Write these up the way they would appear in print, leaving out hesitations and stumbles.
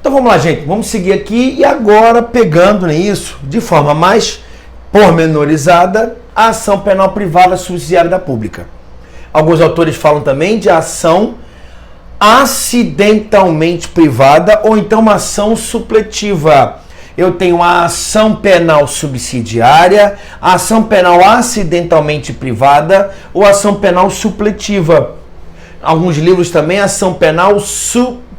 Então vamos lá, gente. Vamos seguir aqui e agora pegando isso de forma mais pormenorizada, a ação penal privada subsidiária da pública. Alguns autores falam também de ação acidentalmente privada ou então uma ação supletiva. Eu tenho a ação penal subsidiária, a ação penal acidentalmente privada ou ação penal supletiva. Alguns livros também, ação penal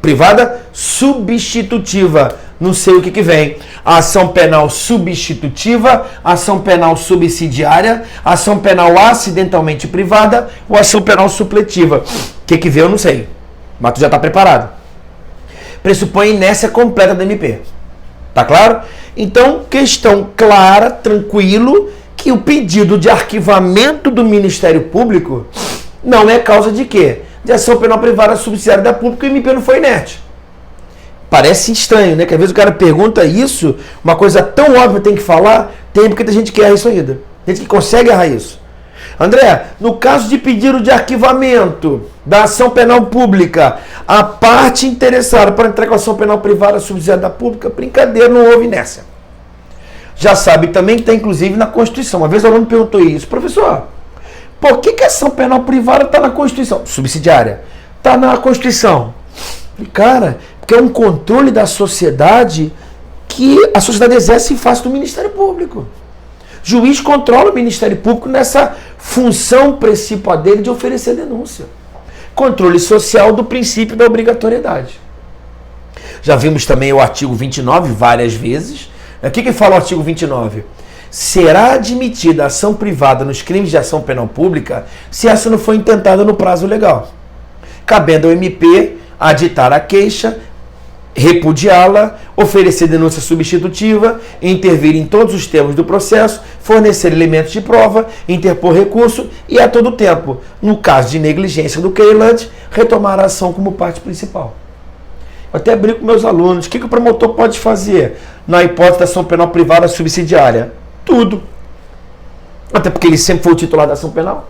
privada substitutiva. Não sei o que vem. A ação penal substitutiva, ação penal subsidiária, ação penal acidentalmente privada ou ação penal supletiva. O que vem eu não sei. Mas tu já está preparado. Pressupõe inércia completa do MP. Tá claro? Então, questão clara, tranquilo, que o pedido de arquivamento do Ministério Público não é causa de quê? De ação penal privada subsidiária da pública e o MP não foi inerte. Parece estranho, né? Que às vezes o cara pergunta isso, uma coisa tão óbvia tem que falar, porque tem gente que erra isso ainda. Tem gente que consegue errar isso. André, no caso de pedido de arquivamento da ação penal pública, a parte interessada para entrar com a ação penal privada subsidiária da pública, brincadeira, não houve inércia. Já sabe também que está inclusive na Constituição. Uma vez o aluno perguntou isso, professor, por que a ação penal privada está na Constituição? Subsidiária. Está na Constituição. E, cara, porque é um controle da sociedade que a sociedade exerce em face do Ministério Público. Juiz controla o Ministério Público nessa função principal dele de oferecer denúncia. Controle social do princípio da obrigatoriedade. Já vimos também o artigo 29 várias vezes. O que fala o artigo 29? Será admitida ação privada nos crimes de ação penal pública se essa não for intentada no prazo legal, cabendo ao MP aditar a queixa, repudiá-la, oferecer denúncia substitutiva, intervir em todos os termos do processo, fornecer elementos de prova, interpor recurso e, a todo tempo, no caso de negligência do querelante, retomar a ação como parte principal. Eu até brinco com meus alunos, o que o promotor pode fazer na hipótese da ação penal privada subsidiária? Tudo. Até porque ele sempre foi o titular da ação penal.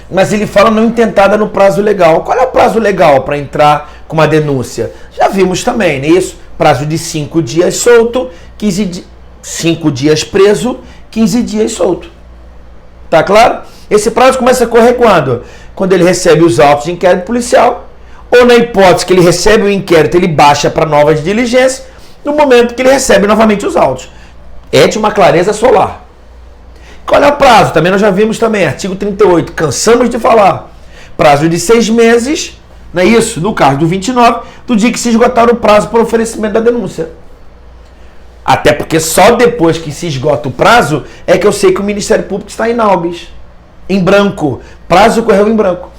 Mas ele fala não intentada no prazo legal. Qual é o prazo legal para entrar com uma denúncia? Já vimos também, não é isso? Prazo de 5 dias solto, 5 dias preso, 15 dias solto. Tá claro? Esse prazo começa a correr quando? Quando ele recebe os autos de inquérito policial, ou na hipótese que ele recebe o inquérito, ele baixa para novas diligências, no momento que ele recebe novamente os autos. É de uma clareza solar. Qual é o prazo? Também nós já vimos também, artigo 38, cansamos de falar. Prazo de 6 meses, não é isso? No caso do 29, do dia que se esgotar o prazo para o oferecimento da denúncia. Até porque só depois que se esgota o prazo é que eu sei que o Ministério Público está em habeas, em branco. Prazo correu em branco.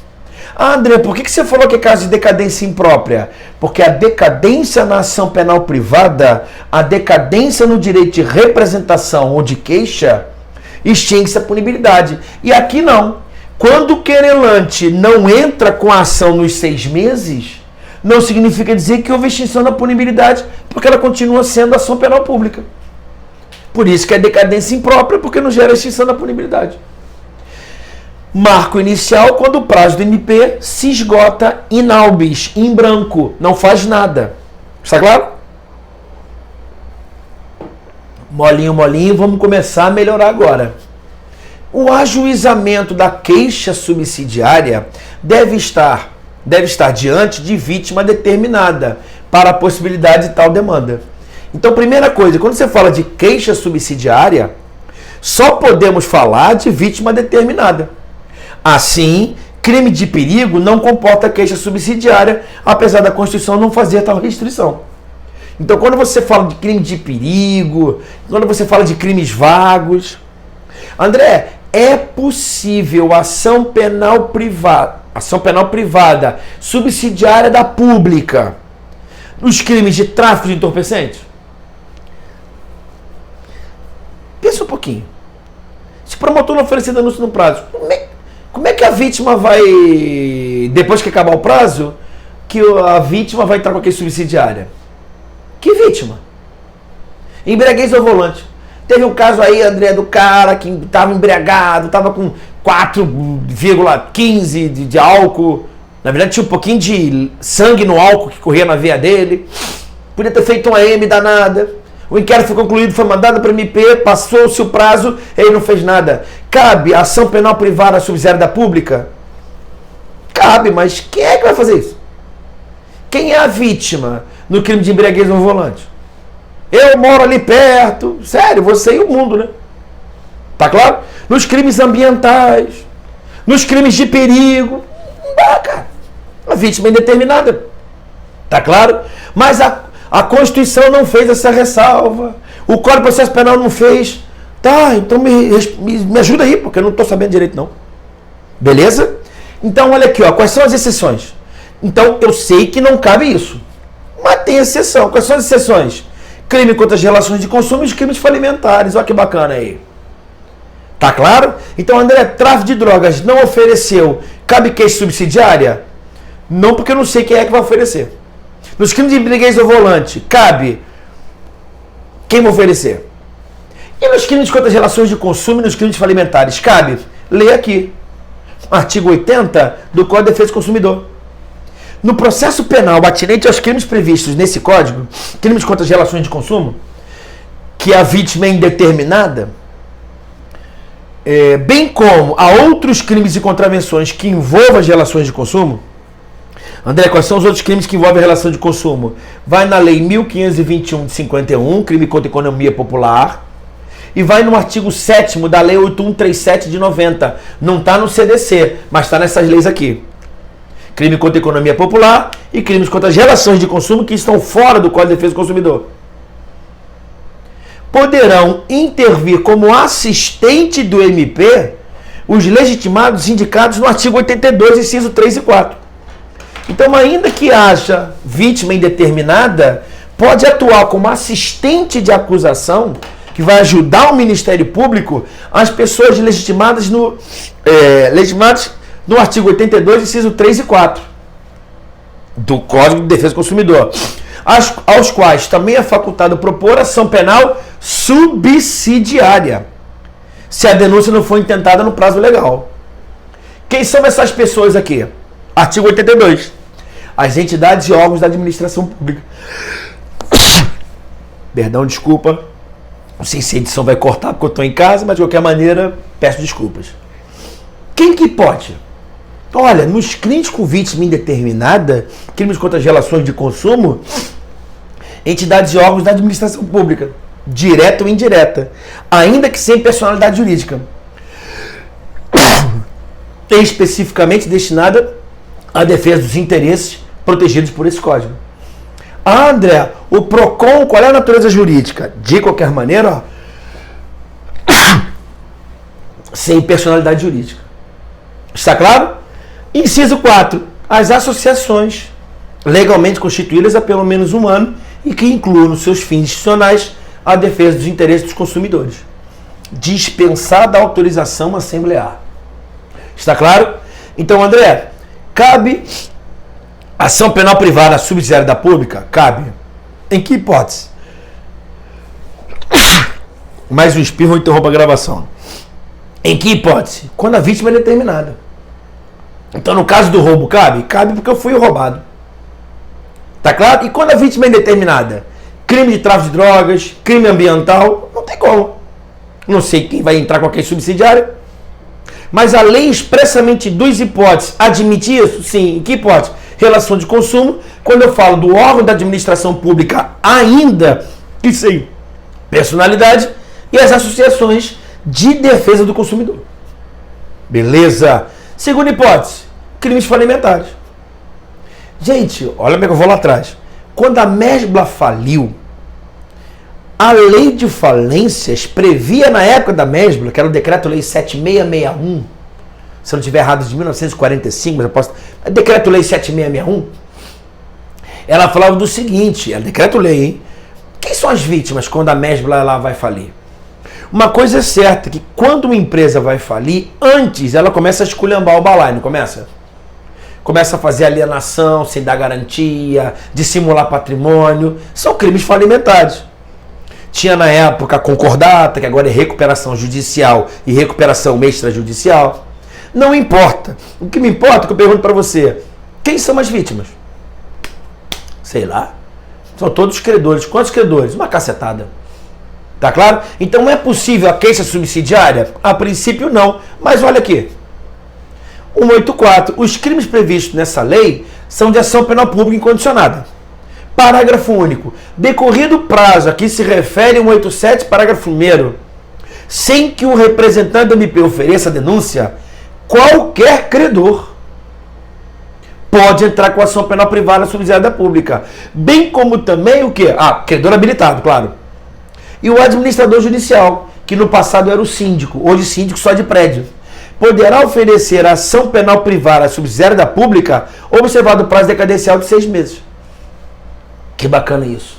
Ah, André, por que você falou que é caso de decadência imprópria? Porque a decadência na ação penal privada, a decadência no direito de representação ou de queixa, extingue-se a punibilidade. E aqui não. Quando o querelante não entra com a ação nos 6 meses, não significa dizer que houve extinção da punibilidade, porque ela continua sendo ação penal pública. Por isso que é decadência imprópria, porque não gera extinção da punibilidade. Marco inicial, quando o prazo do MP se esgota in habeas, em branco, não faz nada. Está claro? Molinho, molinho, vamos começar a melhorar agora. O ajuizamento da queixa subsidiária deve estar diante de vítima determinada para a possibilidade de tal demanda. Então, primeira coisa, quando você fala de queixa subsidiária, só podemos falar de vítima determinada. Assim, crime de perigo não comporta queixa subsidiária, apesar da Constituição não fazer tal restrição. Então, quando você fala de crime de perigo, quando você fala de crimes vagos, André, é possível ação penal privada subsidiária da pública nos crimes de tráfico de entorpecentes? Pensa um pouquinho. Se o promotor não oferecer denúncia no prazo, como é que a vítima vai, depois que acabar o prazo, que a vítima vai entrar com a queixa subsidiária? Que vítima? Embriaguez ao volante. Teve um caso aí, André, do cara que estava embriagado, estava com 4,15 de álcool. Na verdade, tinha um pouquinho de sangue no álcool que corria na veia dele. Podia ter feito uma AM danada. O inquérito foi concluído, foi mandado para o MP, passou-se o prazo, ele não fez nada. Cabe a ação penal privada subsidiária da pública? Cabe, mas quem é que vai fazer isso? Quem é a vítima no crime de embriaguez no volante? Eu moro ali perto. Sério, você e o mundo, né? Tá claro? Nos crimes ambientais, nos crimes de perigo. Não dá, cara. A vítima é indeterminada. Tá claro? Mas a Constituição não fez essa ressalva. O Código de Processo Penal não fez. Tá, então me ajuda aí, porque eu não estou sabendo direito, não. Beleza? Então, olha aqui, ó, quais são as exceções? Então, eu sei que não cabe isso. Mas tem exceção. Quais são as exceções? Crime contra as relações de consumo e os crimes falimentares. Olha que bacana aí. Tá claro? Então, André, tráfico de drogas não ofereceu. Cabe queixa subsidiária? Não, porque eu não sei quem é que vai oferecer. Nos crimes de embriaguez ao volante, cabe quem vai oferecer? E nos crimes contra as relações de consumo e nos crimes falimentares, cabe? Lê aqui. Artigo 80 do Código de Defesa do Consumidor. No processo penal atinente aos crimes previstos nesse código, crimes contra as relações de consumo, que a vítima é indeterminada, bem como a outros crimes e contravenções que envolvam as relações de consumo. André, quais são os outros crimes que envolvem a relação de consumo? Vai na Lei 1521 de 51, crime contra a economia popular, e vai no artigo 7º da Lei 8137 de 90. Não está no CDC, mas está nessas leis aqui. Crime contra a economia popular e crimes contra as relações de consumo que estão fora do Código de Defesa do Consumidor. Poderão intervir como assistente do MP os legitimados indicados no artigo 82, inciso 3 e 4. Então, ainda que haja vítima indeterminada, pode atuar como assistente de acusação, que vai ajudar o Ministério Público, as pessoas legitimadas no artigo 82, inciso 3 e 4 do Código de Defesa do Consumidor, aos quais também é facultado propor ação penal subsidiária, se a denúncia não for intentada no prazo legal. Quem são essas pessoas aqui? Artigo 82. As entidades e órgãos da administração pública. Perdão, desculpa. Não sei se a edição vai cortar porque eu estou em casa, mas de qualquer maneira, peço desculpas. Quem que pode? Olha, nos crimes com vítima indeterminada, crimes contra as relações de consumo, entidades e órgãos da administração pública, direta ou indireta, ainda que sem personalidade jurídica, especificamente destinada à defesa dos interesses protegidos por esse código. Ah, André, o PROCON, qual é a natureza jurídica? De qualquer maneira, ó, sem personalidade jurídica. Está claro? Inciso 4. As associações legalmente constituídas há pelo menos um ano e que incluam nos seus fins institucionais a defesa dos interesses dos consumidores. Dispensada a autorização assemblear. Está claro? Então, André, cabe ação penal privada subsidiária da pública? Cabe. Em que hipótese? Mais um espirro interrompa a gravação. Em que hipótese? Quando a vítima é determinada. Então, no caso do roubo, cabe? Cabe porque eu fui roubado. Tá claro? E quando a vítima é indeterminada? Crime de tráfico de drogas, crime ambiental, não tem como. Não sei quem vai entrar com a questão subsidiária. Mas a lei expressamente duas hipóteses admite isso? Sim. Em que hipótese? Relação de consumo. Quando eu falo do órgão da administração pública, ainda que sem personalidade, e as associações de defesa do consumidor. Beleza? Segunda hipótese, crimes falimentares. Gente, olha como é que eu vou lá atrás. Quando a Mesbla faliu, a lei de falências previa na época da Mesbla, que era o Decreto-Lei 7661, se eu não estiver errado, de 1945, mas eu posso... Decreto-Lei 7661, ela falava do seguinte, é Decreto-Lei, hein? Quem são as vítimas quando a Mesbla ela vai falir? Uma coisa é certa, que quando uma empresa vai falir, antes ela começa a esculhambar o balaio, não começa? Começa a fazer alienação sem dar garantia, dissimular patrimônio, são crimes falimentares. Tinha na época a concordata, que agora é recuperação judicial e recuperação extrajudicial. Não importa. O que me importa é que eu pergunto para você, Quem são as vítimas? Sei lá. São todos credores. Quantos credores? Uma cacetada. Tá claro? Então não é possível a queixa subsidiária? A princípio não. Mas olha aqui. 184. Os crimes previstos nessa lei são de ação penal pública incondicionada. Parágrafo único. Decorrido o prazo a que se refere 187, parágrafo 1º, sem que o representante do MP ofereça a denúncia, qualquer credor pode entrar com ação penal privada subsidiária da pública. Bem como também o quê? Credor habilitado, claro. E o administrador judicial, que no passado era o síndico, hoje síndico só de prédio, poderá oferecer ação penal privada subsidiária da pública, observado o prazo decadencial de 6 meses. Que bacana isso.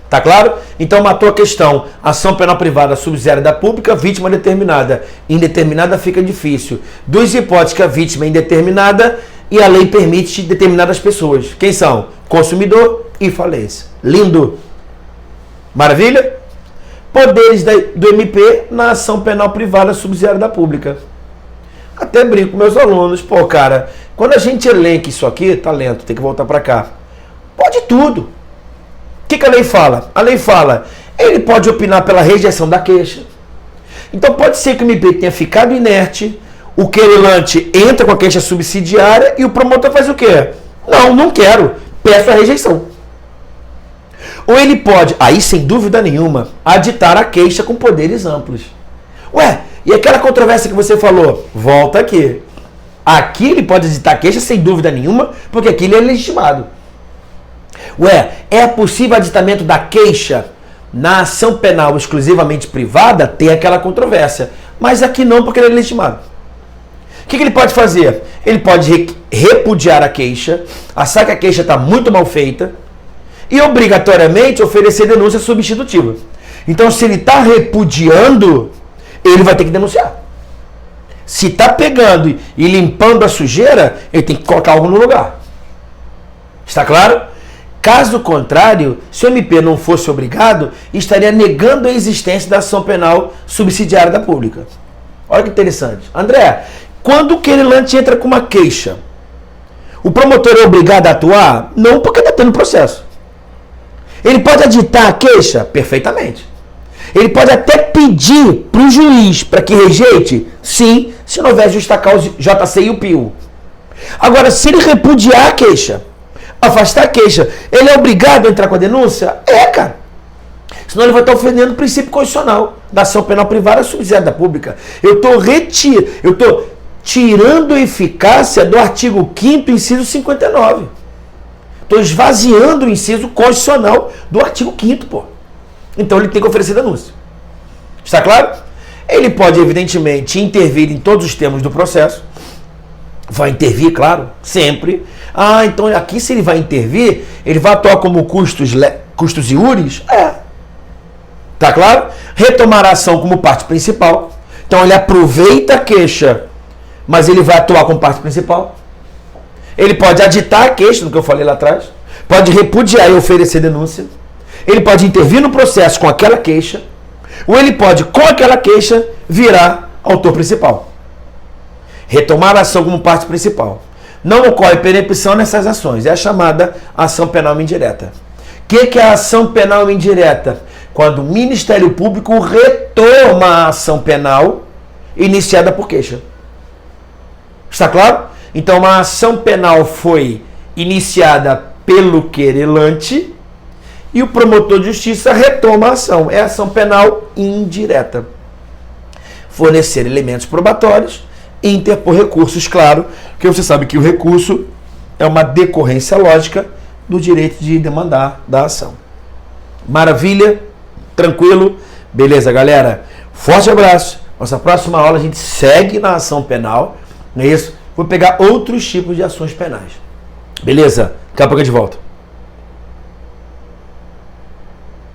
Tá claro? Então matou a questão. Ação penal privada subsidiária da pública, vítima determinada. Indeterminada fica difícil. Duas hipóteses que a vítima é indeterminada e a lei permite determinadas pessoas. Quem são? Consumidor e falência. Lindo. Maravilha? Poderes do MP na ação penal privada subsidiária da pública. Até brinco com meus alunos. Pô, cara, quando a gente elenca isso aqui, tá lento, tem que voltar para cá. Pode tudo. O que a lei fala? A lei fala, ele pode opinar pela rejeição da queixa. Então pode ser que o MP tenha ficado inerte, o querelante entra com a queixa subsidiária e o promotor faz o quê? Não quero, peço a rejeição. Ou ele pode, aí sem dúvida nenhuma, aditar a queixa com poderes amplos. Ué, e aquela controvérsia que você falou? Volta aqui. Aqui ele pode aditar a queixa sem dúvida nenhuma, porque aqui ele é legitimado. Ué, é possível aditamento da queixa na ação penal exclusivamente privada? Tem aquela controvérsia. Mas aqui não, porque ele é legitimado. O que ele pode fazer? Ele pode repudiar a queixa, achar que a queixa está muito mal feita e obrigatoriamente oferecer denúncia substitutiva. Então, se ele está repudiando, ele vai ter que denunciar. Se está pegando e limpando a sujeira, ele tem que colocar algo no lugar. Está claro? Caso contrário, se o MP não fosse obrigado, estaria negando a existência da ação penal subsidiária da pública. Olha que interessante. André, quando o querelante entra com uma queixa, o promotor é obrigado a atuar? Não, porque está tendo processo. Ele pode aditar a queixa? Perfeitamente. Ele pode até pedir para o juiz para que rejeite? Sim, se não houver justa causa, JC e o PIO. Agora, se ele repudiar a queixa, afastar a queixa, ele é obrigado a entrar com a denúncia? É, cara. Senão ele vai estar ofendendo o princípio constitucional da ação penal privada subsidiária da pública. Eu estou tirando a eficácia do artigo 5º, inciso 59. Estou esvaziando o inciso constitucional do artigo 5º, pô. Então ele tem que oferecer denúncia. Está claro? Ele pode, evidentemente, intervir em todos os termos do processo. Vai intervir, claro, sempre. Então aqui se ele vai intervir, ele vai atuar como custos iuris? Tá claro? Retomar a ação como parte principal. Então ele aproveita a queixa, mas ele vai atuar como parte principal. Ele pode aditar a queixa, do que eu falei lá atrás. Pode repudiar e oferecer denúncia. Ele pode intervir no processo com aquela queixa. Ou ele pode, com aquela queixa, virar autor principal. Retomar a ação como parte principal. Não ocorre perempção nessas ações. É a chamada ação penal indireta. O que é a ação penal indireta? Quando o Ministério Público retoma a ação penal iniciada por queixa. Está claro? Então, uma ação penal foi iniciada pelo querelante e o promotor de justiça retoma a ação. É ação penal indireta. Fornecer elementos probatórios, interpor recursos, claro, porque você sabe que o recurso é uma decorrência lógica do direito de demandar da ação. Maravilha? Tranquilo? Beleza, galera? Forte abraço. Nossa próxima aula a gente segue na ação penal, não é isso? Vou pegar outros tipos de ações penais. Beleza? Daqui a pouco eu de volta.